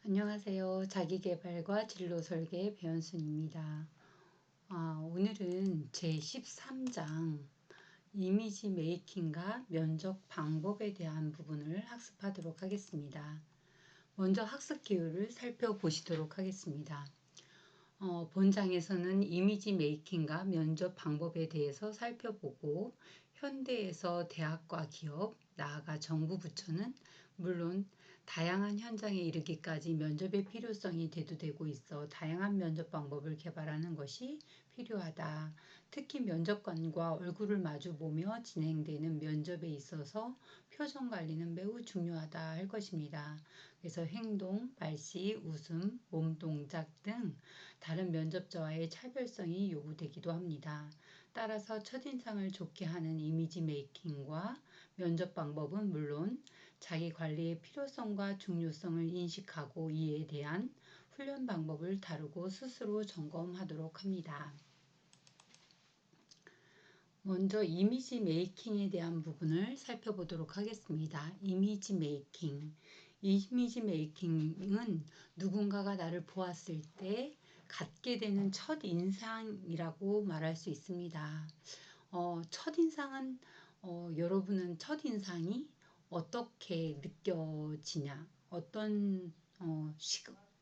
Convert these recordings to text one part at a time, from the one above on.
안녕하세요. 자기계발과 진로 설계 배현순입니다. 오늘은 제 13장 이미지 메이킹과 면접 방법에 대한 부분을 학습하도록 하겠습니다. 먼저 학습 기호를 살펴보시도록 하겠습니다. 본장에서는 이미지 메이킹과 면접 방법에 대해서 살펴보고 현대에서 대학과 기업, 나아가 정부 부처는 물론 다양한 현장에 이르기까지 면접의 필요성이 대두되고 있어 다양한 면접 방법을 개발하는 것이 필요하다. 특히 면접관과 얼굴을 마주보며 진행되는 면접에 있어서 표정 관리는 매우 중요하다 할 것입니다. 그래서 행동, 발시, 웃음, 몸동작 등 다른 면접자와의 차별성이 요구되기도 합니다. 따라서 첫인상을 좋게 하는 이미지 메이킹과 면접 방법은 물론 자기 관리의 필요성과 중요성을 인식하고 이에 대한 훈련 방법을 다루고 스스로 점검하도록 합니다. 먼저 이미지 메이킹에 대한 부분을 살펴보도록 하겠습니다. 이미지 메이킹. 이미지 메이킹은 누군가가 나를 보았을 때 갖게 되는 첫 인상이라고 말할 수 있습니다. 첫인상은 여러분은 첫인상이 어떻게 느껴지냐,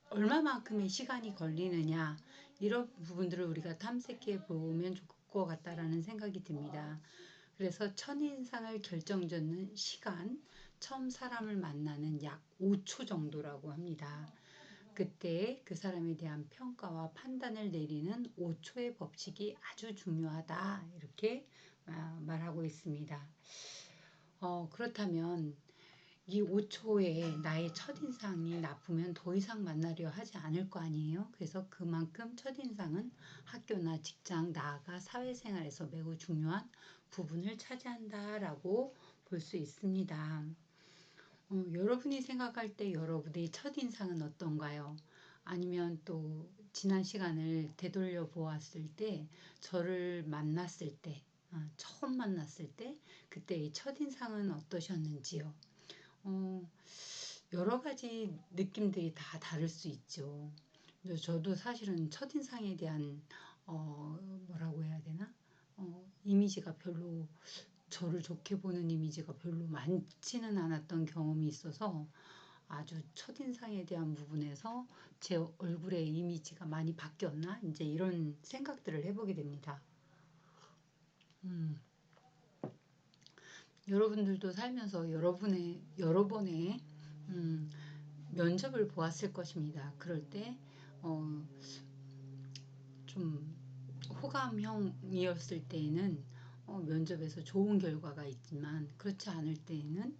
얼마만큼의 시간이 걸리느냐, 이런 부분들을 우리가 탐색해 보면 좋을 것 같다라는 생각이 듭니다. 그래서 첫인상을 결정짓는 시간, 처음 사람을 만나는 약 5초 정도라고 합니다. 그때 그 사람에 대한 평가와 판단을 내리는 5초의 법칙이 아주 중요하다. 이렇게 말하고 있습니다. 그렇다면 이 5초에 나의 첫인상이 나쁘면 더 이상 만나려 하지 않을 거 아니에요. 그래서 그만큼 첫인상은 학교나 직장, 나아가 사회생활에서 매우 중요한 부분을 차지한다라고 볼 수 있습니다. 여러분이 생각할 때 여러분의 첫인상은 어떤가요? 아니면 또 지난 시간을 되돌려 보았을 때 저를 만났을 때, 처음 만났을 때 그때의 첫인상은 어떠셨는지요? 여러 가지 느낌들이 다 다를 수 있죠. 저도 사실은 첫인상에 대한 뭐라고 해야 되나? 이미지가 별로 저를 좋게 보는 이미지가 별로 많지는 않았던 경험이 있어서 아주 첫인상에 대한 부분에서 제 얼굴의 이미지가 많이 바뀌었나? 이제 이런 생각들을 해보게 됩니다. 여러분들도 살면서 여러 번의 면접을 보았을 것입니다. 그럴 때 좀 호감형이었을 때에는 면접에서 좋은 결과가 있지만 그렇지 않을 때에는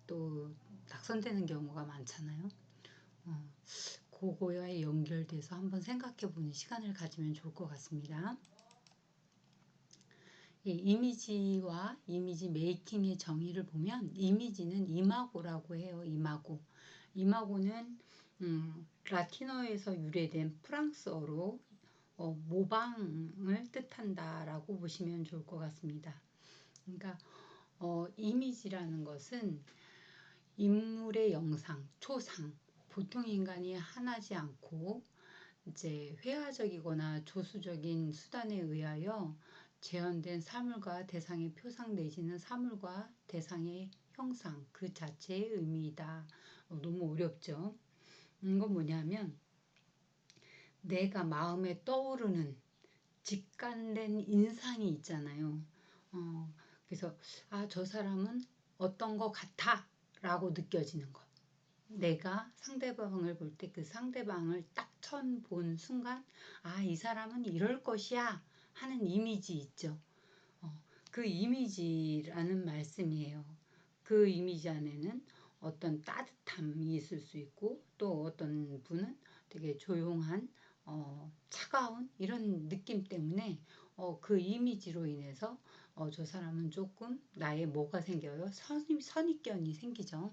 또 낙선되는 경우가 많잖아요. 그거에 연결돼서 한번 생각해 보는 시간을 가지면 좋을 것 같습니다. 이미지와 이미지 메이킹의 정의를 보면 이미지는 이마고라고 해요. 이마고. 이마고는 라틴어에서 유래된 프랑스어로 모방을 뜻한다라고 보시면 좋을 것 같습니다. 그러니까 이미지라는 것은 인물의 영상, 초상, 보통 인간이 하나지 않고 이제 회화적이거나 조수적인 수단에 의하여 재현된 사물과 대상의 표상 내지는 사물과 대상의 형상 그 자체의 의미이다. 너무 어렵죠. 이건 뭐냐면 내가 마음에 떠오르는 직관된 인상이 있잖아요. 그래서 저 사람은 어떤 것 같아 라고 느껴지는 것. 내가 상대방을 볼 때 그 상대방을 딱 처음 본 순간 이 사람은 이럴 것이야 하는 이미지 있죠. 그 이미지라는 말씀이에요. 그 이미지 안에는 어떤 따뜻함이 있을 수 있고 또 어떤 분은 되게 조용한 차가운 이런 느낌 때문에 그 이미지로 인해서 저 사람은 조금 나의 뭐가 생겨요? 선입견이 생기죠.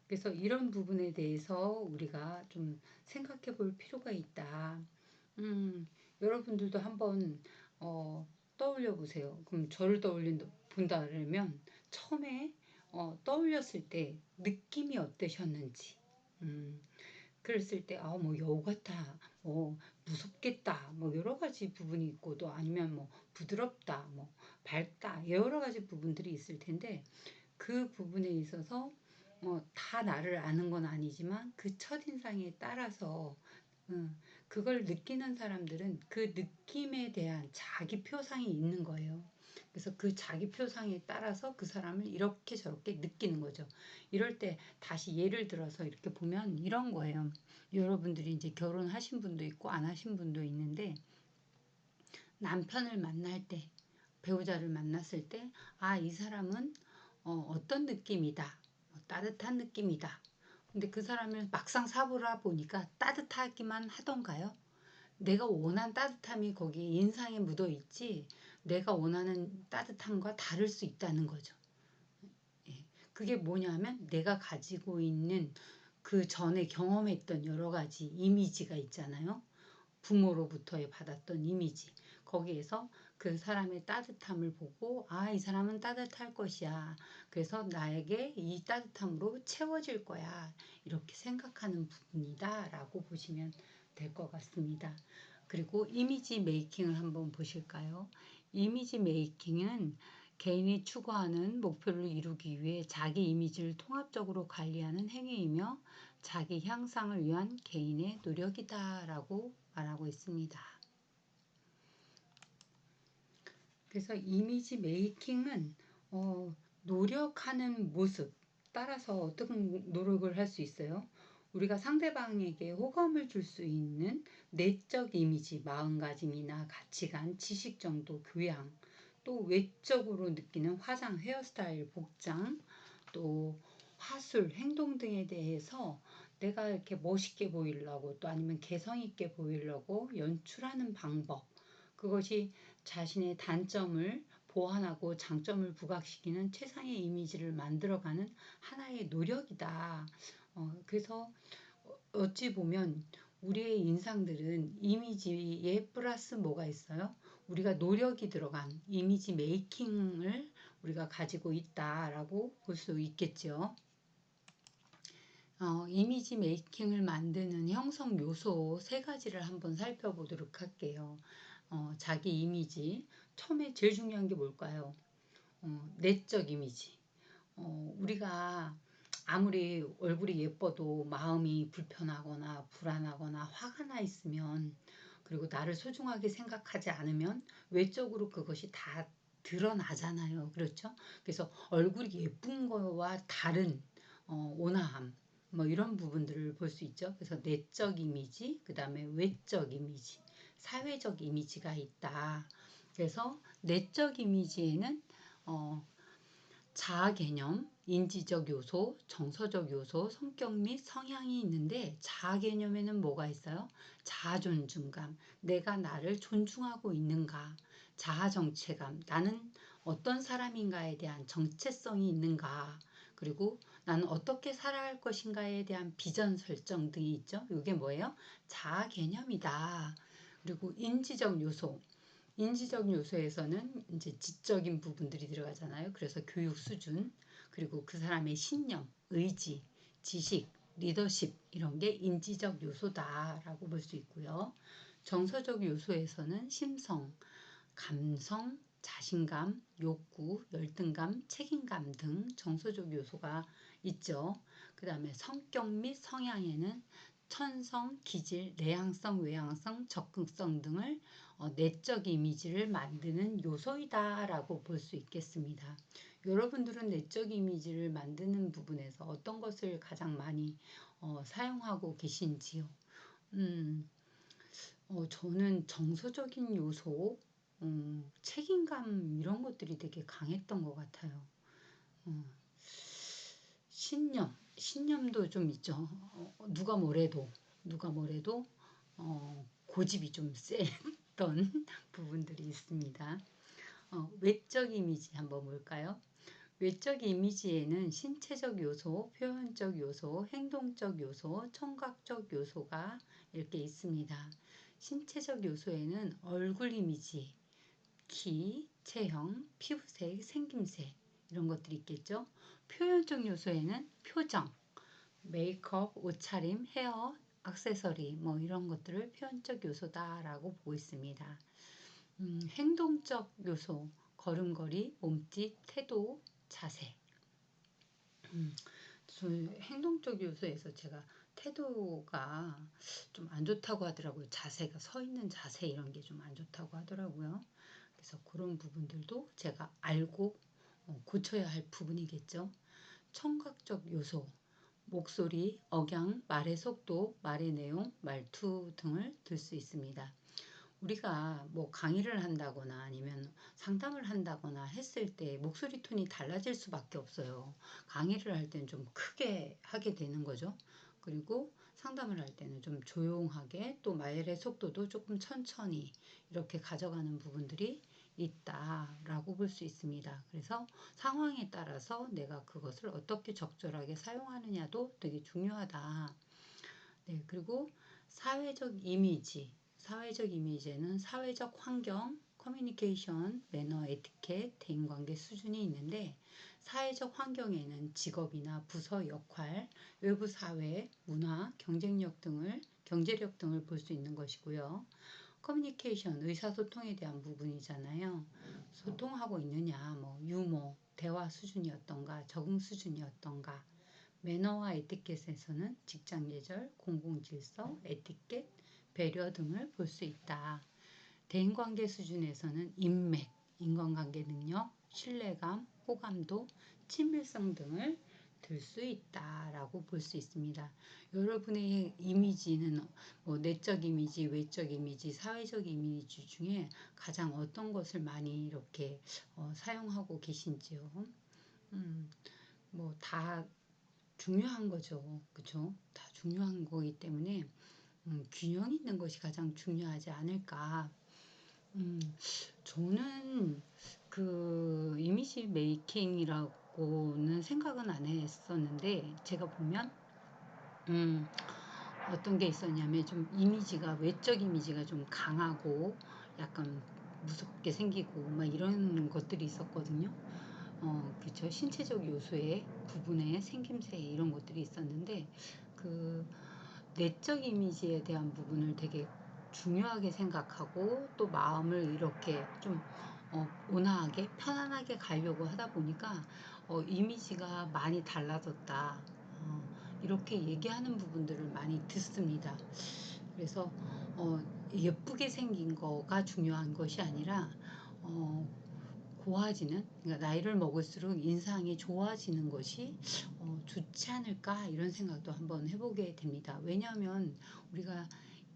그래서 이런 부분에 대해서 우리가 좀 생각해 볼 필요가 있다. 여러분들도 한번 떠올려 보세요. 그럼 저를 본다면 처음에 떠올렸을 때 느낌이 어떠셨는지 음, 그랬을 때, 뭐 여우 같아, 뭐 무섭겠다, 뭐 여러 가지 부분이 있고, 또 아니면 뭐 부드럽다, 뭐 밝다, 여러 가지 부분들이 있을 텐데, 그 부분에 있어서 다 나를 아는 건 아니지만 그 첫인상에 따라서 그걸 느끼는 사람들은 그 느낌에 대한 자기 표상이 있는 거예요. 그래서 그 자기 표상에 따라서 그 사람을 이렇게 저렇게 느끼는 거죠. 이럴 때 다시 예를 들어서 이렇게 보면 이런 거예요. 여러분들이 이제 결혼하신 분도 있고 안 하신 분도 있는데 남편을 만날 때, 배우자를 만났을 때, 이 사람은 어떤 느낌이다. 따뜻한 느낌이다. 근데 그 사람을 막상 사보라 보니까 따뜻하기만 하던가요? 내가 원한 따뜻함이 거기에 인상에 묻어 있지, 내가 원하는 따뜻함과 다를 수 있다는 거죠. 예. 그게 뭐냐면 내가 가지고 있는 그 전에 경험했던 여러 가지 이미지가 있잖아요. 부모로부터 받았던 이미지. 거기에서 그 사람의 따뜻함을 보고, 이 사람은 따뜻할 것이야. 그래서 나에게 이 따뜻함으로 채워질 거야. 이렇게 생각하는 부분이다. 라고 보시면 될 것 같습니다. 그리고 이미지 메이킹을 한번 보실까요? 이미지 메이킹은 개인이 추구하는 목표를 이루기 위해 자기 이미지를 통합적으로 관리하는 행위이며 자기 향상을 위한 개인의 노력이다라고 말하고 있습니다. 그래서 이미지 메이킹은 노력하는 모습 따라서 어떤 노력을 할 수 있어요? 우리가 상대방에게 호감을 줄 수 있는 내적 이미지, 마음가짐이나 가치관, 지식 정도, 교양, 또 외적으로 느끼는 화장, 헤어스타일, 복장, 또 화술, 행동 등에 대해서 내가 이렇게 멋있게 보이려고 또 아니면 개성 있게 보이려고 연출하는 방법, 그것이 자신의 단점을 보완하고 장점을 부각시키는 최상의 이미지를 만들어가는 하나의 노력이다. 그래서 어찌 보면 우리의 인상들은 이미지에 플러스 뭐가 있어요? 우리가 노력이 들어간 이미지 메이킹을 우리가 가지고 있다라고 볼 수 있겠죠. 이미지 메이킹을 만드는 형성 요소 세 가지를 한번 살펴보도록 할게요. 자기 이미지. 처음에 제일 중요한 게 뭘까요? 내적 이미지. 우리가 아무리 얼굴이 예뻐도 마음이 불편하거나 불안하거나 화가 나 있으면, 그리고 나를 소중하게 생각하지 않으면 외적으로 그것이 다 드러나잖아요. 그렇죠? 그래서 얼굴이 예쁜 거와 다른 온화함, 뭐 이런 부분들을 볼 수 있죠. 그래서 내적 이미지, 그 다음에 외적 이미지, 사회적 이미지가 있다. 그래서 내적 이미지에는 자아 개념, 인지적 요소, 정서적 요소, 성격 및 성향이 있는데, 자아 개념에는 뭐가 있어요? 자아 존중감, 내가 나를 존중하고 있는가, 자아 정체감, 나는 어떤 사람인가에 대한 정체성이 있는가, 그리고 나는 어떻게 살아갈 것인가에 대한 비전 설정 등이 있죠. 이게 뭐예요? 자아 개념이다. 그리고 인지적 요소, 인지적 요소에서는 이제 지적인 부분들이 들어가잖아요. 그래서 교육 수준, 그리고 그 사람의 신념, 의지, 지식, 리더십 이런 게 인지적 요소다라고 볼 수 있고요. 정서적 요소에서는 심성, 감성, 자신감, 욕구, 열등감, 책임감 등 정서적 요소가 있죠. 그 다음에 성격 및 성향에는 천성, 기질, 내향성, 외향성, 적극성 등을 내적 이미지를 만드는 요소이다라고 볼 수 있겠습니다. 여러분들은 내적 이미지를 만드는 부분에서 어떤 것을 가장 많이 사용하고 계신지요? 저는 정서적인 요소, 책임감 이런 것들이 되게 강했던 것 같아요. 신념도 좀 있죠. 누가 뭐래도 고집이 좀 셌던 부분들이 있습니다. 외적 이미지 한번 볼까요? 외적 이미지에는 신체적 요소, 표현적 요소, 행동적 요소, 청각적 요소가 이렇게 있습니다. 신체적 요소에는 얼굴 이미지, 키, 체형, 피부색, 생김새 이런 것들이 있겠죠. 표현적 요소에는 표정, 메이크업, 옷차림, 헤어, 액세서리 뭐 이런 것들을 표현적 요소다라고 보고 있습니다. 행동적 요소, 걸음걸이, 몸짓, 태도, 자세. 저 행동적 요소에서 제가 태도가 좀 안 좋다고 하더라고요. 자세가 서 있는 자세 이런 게 좀 안 좋다고 하더라고요. 그래서 그런 부분들도 제가 알고 고쳐야 할 부분이겠죠. 청각적 요소, 목소리, 억양, 말의 속도, 말의 내용, 말투 등을 들 수 있습니다. 우리가 뭐 강의를 한다거나 아니면 상담을 한다거나 했을 때 목소리 톤이 달라질 수밖에 없어요. 강의를 할 때는 좀 크게 하게 되는 거죠. 그리고 상담을 할 때는 좀 조용하게 또 말의 속도도 조금 천천히 이렇게 가져가는 부분들이 있다라고 볼 수 있습니다. 그래서 상황에 따라서 내가 그것을 어떻게 적절하게 사용하느냐도 되게 중요하다. 네, 그리고 사회적 이미지. 사회적 이미지에는 사회적 환경, 커뮤니케이션, 매너, 에티켓, 대인관계 수준이 있는데 사회적 환경에는 직업이나 부서 역할, 외부 사회, 문화, 경제력 등을 볼 수 있는 것이고요. 커뮤니케이션, 의사소통에 대한 부분이잖아요. 소통하고 있느냐, 뭐 유머, 대화 수준이 어떤가, 적응 수준이 어떤가, 매너와 에티켓에서는 직장 예절, 공공질서, 에티켓, 배려 등을 볼 수 있다. 대인관계 수준에서는 인맥, 인간관계 능력, 신뢰감, 호감도, 친밀성 등을 들 수 있다라고 볼 수 있습니다. 여러분의 이미지는 뭐 내적 이미지, 외적 이미지, 사회적 이미지 중에 가장 어떤 것을 많이 이렇게 사용하고 계신지요? 뭐다 중요한 거죠. 그쵸? 다 중요한 거기 때문에 균형 있는 것이 가장 중요하지 않을까. 음, 저는 그 이미지 메이킹이라고는 생각은 안 했었는데 제가 보면 음, 어떤 게 있었냐면 좀 이미지가 외적 이미지가 좀 강하고 약간 무섭게 생기고 막 이런 것들이 있었거든요. 그쵸. 신체적 요소의 부분에 생김새 이런 것들이 있었는데 그 내적 이미지에 대한 부분을 되게 중요하게 생각하고 또 마음을 이렇게 좀 온화하게 편안하게 가려고 하다 보니까 이미지가 많이 달라졌다. 이렇게 얘기하는 부분들을 많이 듣습니다. 그래서 예쁘게 생긴 거가 중요한 것이 아니라 어, 고와지는, 그러니까 나이를 먹을수록 인상이 좋아지는 것이 좋지 않을까 이런 생각도 한번 해보게 됩니다. 왜냐하면 우리가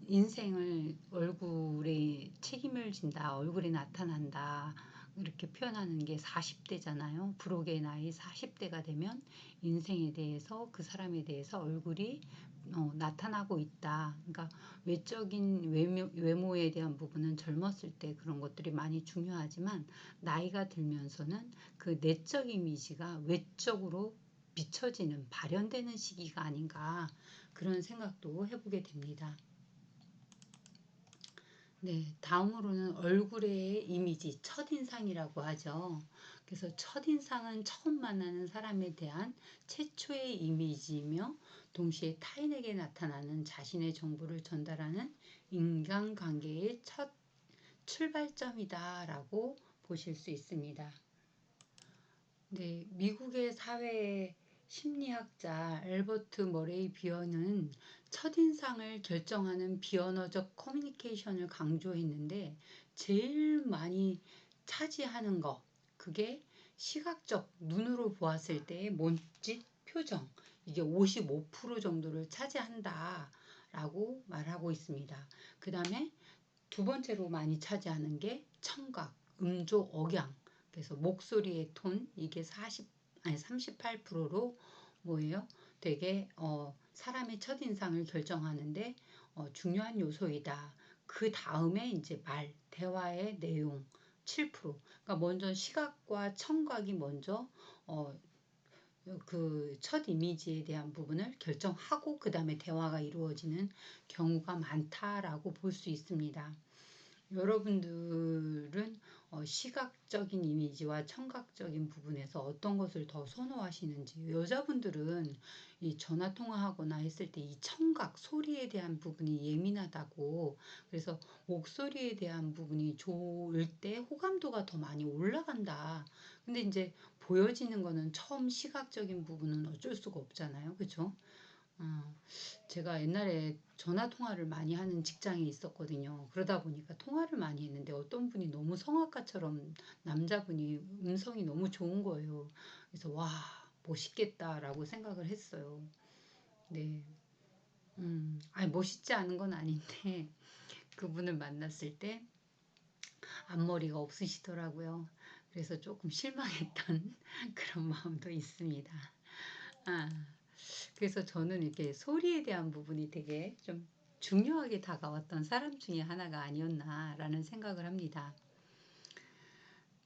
인생을 얼굴에 책임을 진다, 얼굴에 나타난다 이렇게 표현하는 게 40대잖아요. 부록의 나이 40대가 되면 인생에 대해서 그 사람에 대해서 얼굴이 나타나고 있다. 그러니까 외적인 외모에 대한 부분은 젊었을 때 그런 것들이 많이 중요하지만 나이가 들면서는 그 내적 이미지가 외적으로 비춰지는 발현되는 시기가 아닌가 그런 생각도 해보게 됩니다. 네, 다음으로는 얼굴의 이미지, 첫인상이라고 하죠. 그래서 첫인상은 처음 만나는 사람에 대한 최초의 이미지이며 동시에 타인에게 나타나는 자신의 정보를 전달하는 인간관계의 첫 출발점이다라고 보실 수 있습니다. 네, 미국의 사회 심리학자 앨버트 머레이 비어는 첫인상을 결정하는 비언어적 커뮤니케이션을 강조했는데 제일 많이 차지하는 거 그게 시각적 눈으로 보았을 때의 몸짓 표정 이게 55% 정도를 차지한다라고 말하고 있습니다. 그 다음에 두 번째로 많이 차지하는 게 청각, 음조, 억양. 그래서 목소리의 톤 이게 38%로 뭐예요? 되게 사람의 첫인상을 결정하는데 중요한 요소이다. 그 다음에 이제 말, 대화의 내용 7%. 그러니까 먼저 시각과 청각이 먼저 그 첫 이미지에 대한 부분을 결정하고 그 다음에 대화가 이루어지는 경우가 많다라고 볼 수 있습니다. 여러분들은 시각적인 이미지와 청각적인 부분에서 어떤 것을 더 선호하시는지, 여자분들은 이 전화 통화하거나 했을 때 이 청각, 소리에 대한 부분이 예민하다고, 그래서 목소리에 대한 부분이 좋을 때 호감도가 더 많이 올라간다. 근데 이제 보여지는 거는 처음 시각적인 부분은 어쩔 수가 없잖아요. 그죠? 어, 제가 옛날에 전화 통화를 많이 하는 직장에 있었거든요. 그러다 보니까 통화를 많이 했는데 어떤 분이 너무 성악가처럼 남자분이 음성이 너무 좋은 거예요. 그래서 와, 멋있겠다라고 생각을 했어요. 네. 아니, 멋있지 않은 건 아닌데 그분을 만났을 때 앞머리가 없으시더라고요. 그래서 조금 실망했던 그런 마음도 있습니다. 아. 그래서 저는 이렇게 소리에 대한 부분이 되게 좀 중요하게 다가왔던 사람 중에 하나가 아니었나라는 생각을 합니다.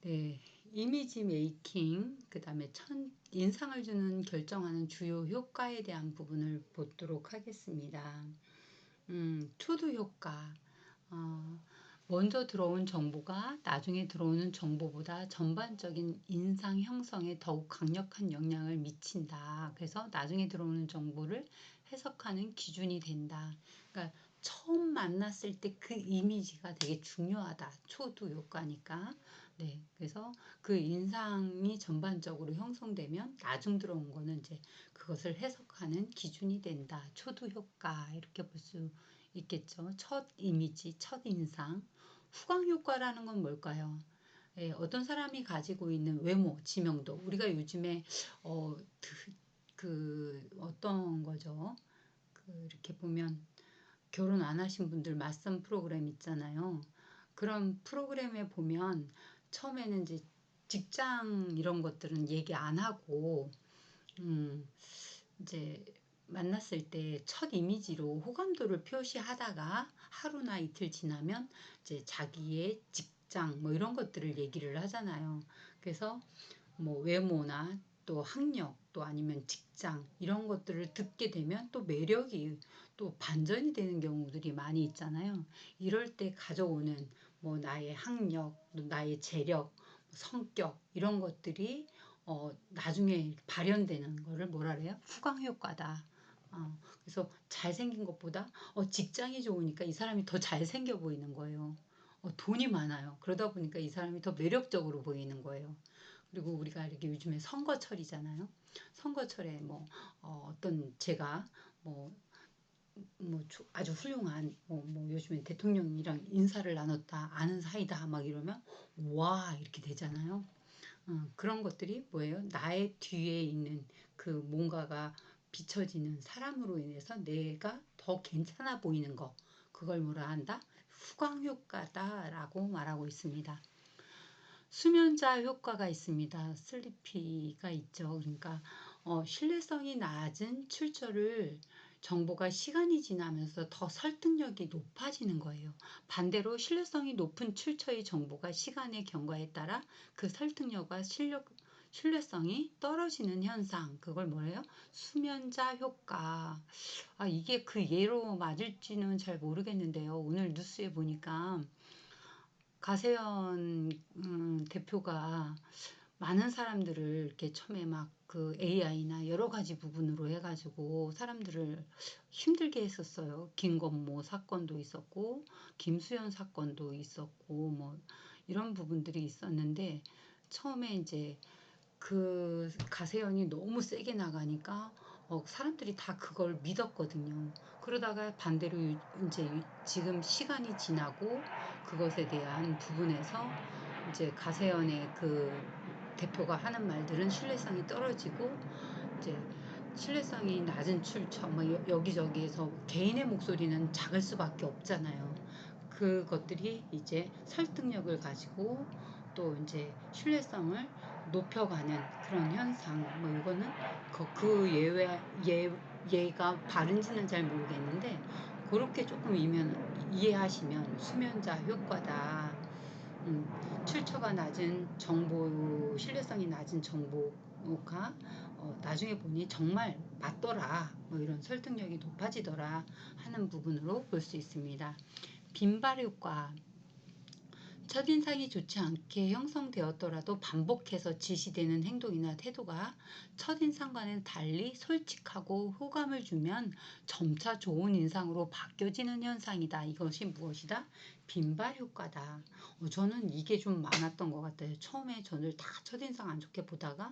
네, 이미지 메이킹, 그 다음에 인상을 주는 결정하는 주요 효과에 대한 부분을 보도록 하겠습니다. 투두 효과. 어, 먼저 들어온 정보가 나중에 들어오는 정보보다 전반적인 인상 형성에 더욱 강력한 영향을 미친다. 그래서 나중에 들어오는 정보를 해석하는 기준이 된다. 그러니까 처음 만났을 때 그 이미지가 되게 중요하다. 초두 효과니까. 네, 그래서 그 인상이 전반적으로 형성되면 나중 들어온 거는 이제 그것을 해석하는 기준이 된다. 초두 효과 이렇게 볼 수 있겠죠. 첫 이미지, 첫 인상. 후광 효과라는 건 뭘까요? 예, 어떤 사람이 가지고 있는 외모, 지명도. 우리가 요즘에 어, 어떤 거죠? 이렇게 보면 결혼 안 하신 분들 맞선 프로그램 있잖아요. 그런 프로그램에 보면 처음에는 이제 직장 이런 것들은 얘기 안 하고 음, 이제 만났을 때 첫 이미지로 호감도를 표시하다가 하루나 이틀 지나면 이제 자기의 직장 뭐 이런 것들을 얘기를 하잖아요. 그래서 뭐 외모나 또 학력 또 아니면 직장 이런 것들을 듣게 되면 또 매력이 또 반전이 되는 경우들이 많이 있잖아요. 이럴 때 가져오는 뭐 나의 학력, 또 나의 재력, 성격 이런 것들이 나중에 발현되는 거를 뭐라 그래요? 후광 효과다. 그래서 잘생긴 것보다 직장이 좋으니까 이 사람이 더 잘생겨 보이는 거예요. 돈이 많아요. 그러다 보니까 이 사람이 더 매력적으로 보이는 거예요. 그리고 우리가 이렇게 요즘에 선거철이잖아요. 선거철에 뭐 떤 제가 뭐, 아주 훌륭한 요즘에 대통령이랑 인사를 나눴다 아는 사이다 막 이러면 와 이렇게 되잖아요. 그런 것들이 뭐예요? 나의 뒤에 있는 그 뭔가가 비춰지는 사람으로 인해서 내가 더 괜찮아 보이는 거. 그걸 뭐라 한다? 후광 효과다라고 말하고 있습니다. 수면자 효과가 있습니다. 슬리피가 있죠. 그러니까 신뢰성이 낮은 출처를 정보가 시간이 지나면서 더 설득력이 높아지는 거예요. 반대로 신뢰성이 높은 출처의 정보가 시간의 경과에 따라 그 설득력과 신뢰성이 떨어지는 현상. 그걸 뭐예요? 수면자 효과. 이게 그 예로 맞을지는 잘 모르겠는데요. 오늘 뉴스에 보니까 가세현 대표가 많은 사람들을 이렇게 처음에 막 그 AI나 여러 가지 부분으로 해가지고 사람들을 힘들게 했었어요. 김건모 사건도 있었고, 김수현 사건도 있었고, 뭐 이런 부분들이 있었는데 처음에 이제 그 가세현이 너무 세게 나가니까 사람들이 다 그걸 믿었거든요. 그러다가 반대로 이제 지금 시간이 지나고 그것에 대한 부분에서 이제 가세현의 그 대표가 하는 말들은 신뢰성이 떨어지고 이제 신뢰성이 낮은 출처 뭐 여기저기에서 개인의 목소리는 작을 수밖에 없잖아요. 그것들이 이제 설득력을 가지고 또 이제 신뢰성을 높여가는 그런 현상. 뭐 이거는 그 예가 바른지는 잘 모르겠는데 그렇게 조금 이해하시면 수면자 효과다. 출처가 낮은 정보, 신뢰성이 낮은 정보가 나중에 보니 정말 맞더라. 뭐 이런 설득력이 높아지더라 하는 부분으로 볼 수 있습니다. 빈발 효과. 첫인상이 좋지 않게 형성되었더라도 반복해서 지시되는 행동이나 태도가 첫인상과는 달리 솔직하고 호감을 주면 점차 좋은 인상으로 바뀌어지는 현상이다. 이것이 무엇이다? 빈발 효과다. 저는 이게 좀 많았던 것 같아요. 처음에 저를 다 첫인상 안 좋게 보다가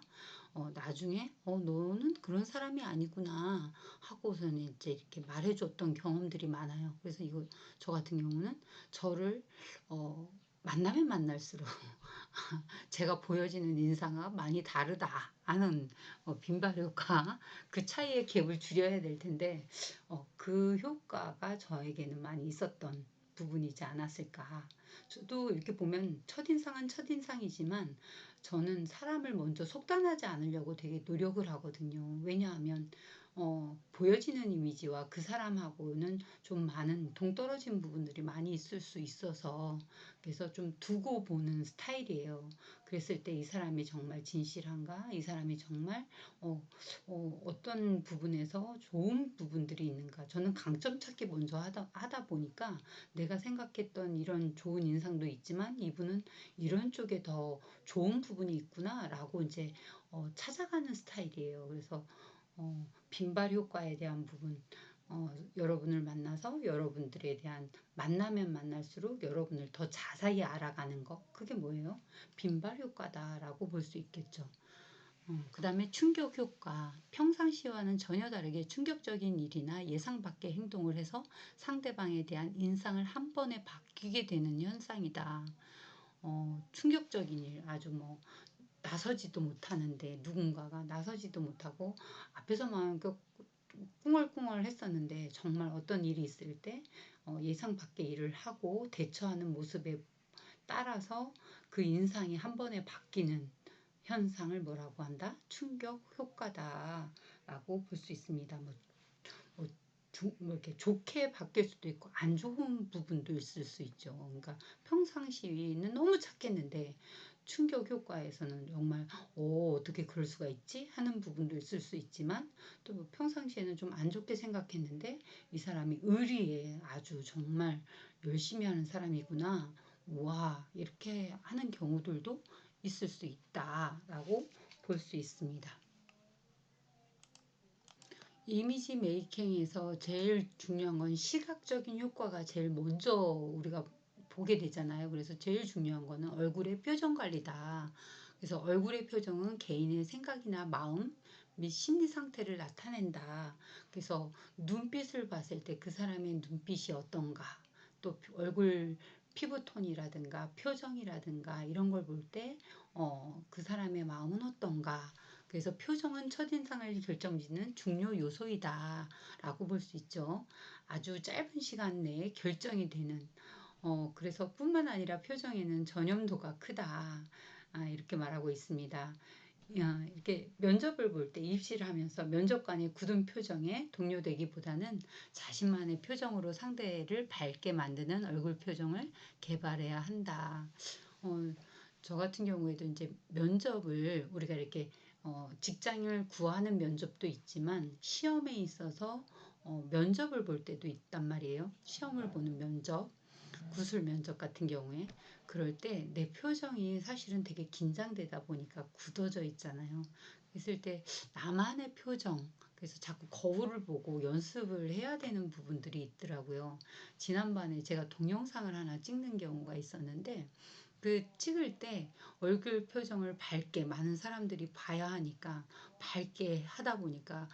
나중에 너는 그런 사람이 아니구나 하고서는 이제 이렇게 말해줬던 경험들이 많아요. 그래서 이거 저 같은 경우는 저를 만나면 만날수록 제가 보여지는 인상과 많이 다르다 하는 빈발 효과, 그 차이의 갭을 줄여야 될 텐데 그 효과가 저에게는 많이 있었던 부분이지 않았을까. 저도 이렇게 보면 첫인상은 첫인상이지만 저는 사람을 먼저 속단하지 않으려고 되게 노력을 하거든요. 왜냐하면 보여지는 이미지와 그 사람하고는 좀 많은 동떨어진 부분들이 많이 있을 수 있어서 그래서 좀 두고 보는 스타일이에요. 그랬을 때 이 사람이 정말 진실한가? 이 사람이 정말 어떤 부분에서 좋은 부분들이 있는가? 저는 강점 찾기 먼저 하다 보니까 내가 생각했던 이런 좋은 인상도 있지만 이분은 이런 쪽에 더 좋은 부분이 있구나라고 이제 찾아가는 스타일이에요. 그래서 빈발 효과에 대한 부분, 여러분을 만나서 여러분들에 대한 만나면 만날수록 여러분을 더 자세히 알아가는 거, 그게 뭐예요? 빈발 효과다라고 볼 수 있겠죠. 그 다음에 충격 효과. 평상시와는 전혀 다르게 충격적인 일이나 예상 밖의 행동을 해서 상대방에 대한 인상을 한 번에 바뀌게 되는 현상이다. 충격적인 일, 아주 뭐 나서지도 못하는데 누군가가 나서지도 못하고 앞에서만 꿍얼꿍얼 했었는데 정말 어떤 일이 있을 때 예상 밖의 일을 하고 대처하는 모습에 따라서 그 인상이 한 번에 바뀌는 현상을 뭐라고 한다? 충격 효과다라고 볼 수 있습니다. 뭐, 뭐 이렇게 좋게 바뀔 수도 있고 안 좋은 부분도 있을 수 있죠. 그러니까 평상시에는 너무 착했는데 충격 효과에서는 정말 어떻게 그럴 수가 있지? 하는 부분도 있을 수 있지만 또 평상시에는 좀 안 좋게 생각했는데 이 사람이 의리에 아주 정말 열심히 하는 사람이구나. 와, 이렇게 하는 경우들도 있을 수 있다라고 볼 수 있습니다. 이미지 메이킹에서 제일 중요한 건 시각적인 효과가 제일 먼저 우리가 보게 되잖아요. 그래서 제일 중요한 거는 얼굴의 표정 관리다. 그래서 얼굴의 표정은 개인의 생각이나 마음 및 심리 상태를 나타낸다. 그래서 눈빛을 봤을 때 그 사람의 눈빛이 어떤가, 또 얼굴 피부톤이라든가 표정이라든가 이런 걸 볼 때 그 사람의 마음은 어떤가. 그래서 표정은 첫인상을 결정짓는 중요 요소이다 라고 볼 수 있죠. 아주 짧은 시간 내에 결정이 되는 그래서 뿐만 아니라 표정에는 전염도가 크다. 이렇게 말하고 있습니다. 이렇게 면접을 볼 때 입시를 하면서 면접관의 굳은 표정에 동요되기보다는 자신만의 표정으로 상대를 밝게 만드는 얼굴 표정을 개발해야 한다. 저 같은 경우에도 이제 면접을 우리가 이렇게 직장을 구하는 면접도 있지만 시험에 있어서 면접을 볼 때도 있단 말이에요. 시험을 보는 면접. 구술 면접 같은 경우에 그럴 때 내 표정이 사실은 되게 긴장되다 보니까 굳어져 있잖아요. 그랬을 때 나만의 표정, 그래서 자꾸 거울을 보고 연습을 해야 되는 부분들이 있더라고요. 지난번에 제가 동영상을 하나 찍는 경우가 있었는데 그 찍을 때 얼굴 표정을 밝게 많은 사람들이 봐야 하니까 밝게 하다 보니까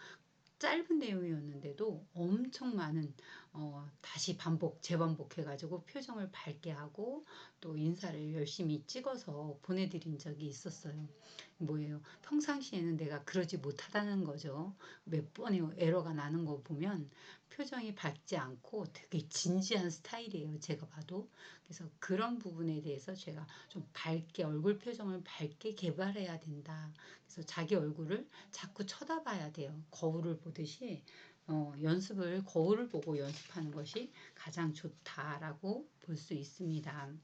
짧은 내용이었는데도 엄청 많은 다시 재반복해가지고 표정을 밝게 하고 또 인사를 열심히 찍어서 보내드린 적이 있었어요. 뭐예요? 평상시에는 내가 그러지 못하다는 거죠. 몇 번의 에러가 나는 거 보면 표정이 밝지 않고 되게 진지한 스타일이에요. 제가 봐도. 그래서 그런 부분에 대해서 제가 좀 밝게 얼굴 표정을 밝게 개발해야 된다. 그래서 자기 얼굴을 자꾸 쳐다봐야 돼요. 거울을 보듯이 연습을 거울을 보고 연습하는 것이 가장 좋다라고 볼 수 있습니다.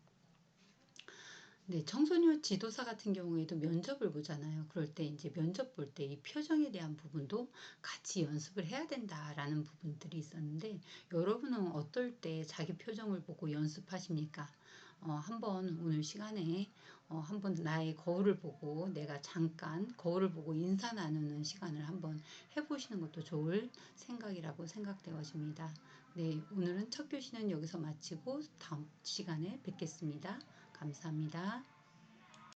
네, 청소년 지도사 같은 경우에도 면접을 보잖아요. 그럴 때 이제 면접 볼 때 이 표정에 대한 부분도 같이 연습을 해야 된다라는 부분들이 있었는데 여러분은 어떨 때 자기 표정을 보고 연습하십니까? 한번 오늘 시간에 한번 나의 거울을 보고 내가 잠깐 거울을 보고 인사 나누는 시간을 한번 해보시는 것도 좋을 생각이라고 생각되어집니다. 네, 오늘은 첫 교시는 여기서 마치고 다음 시간에 뵙겠습니다. 감사합니다.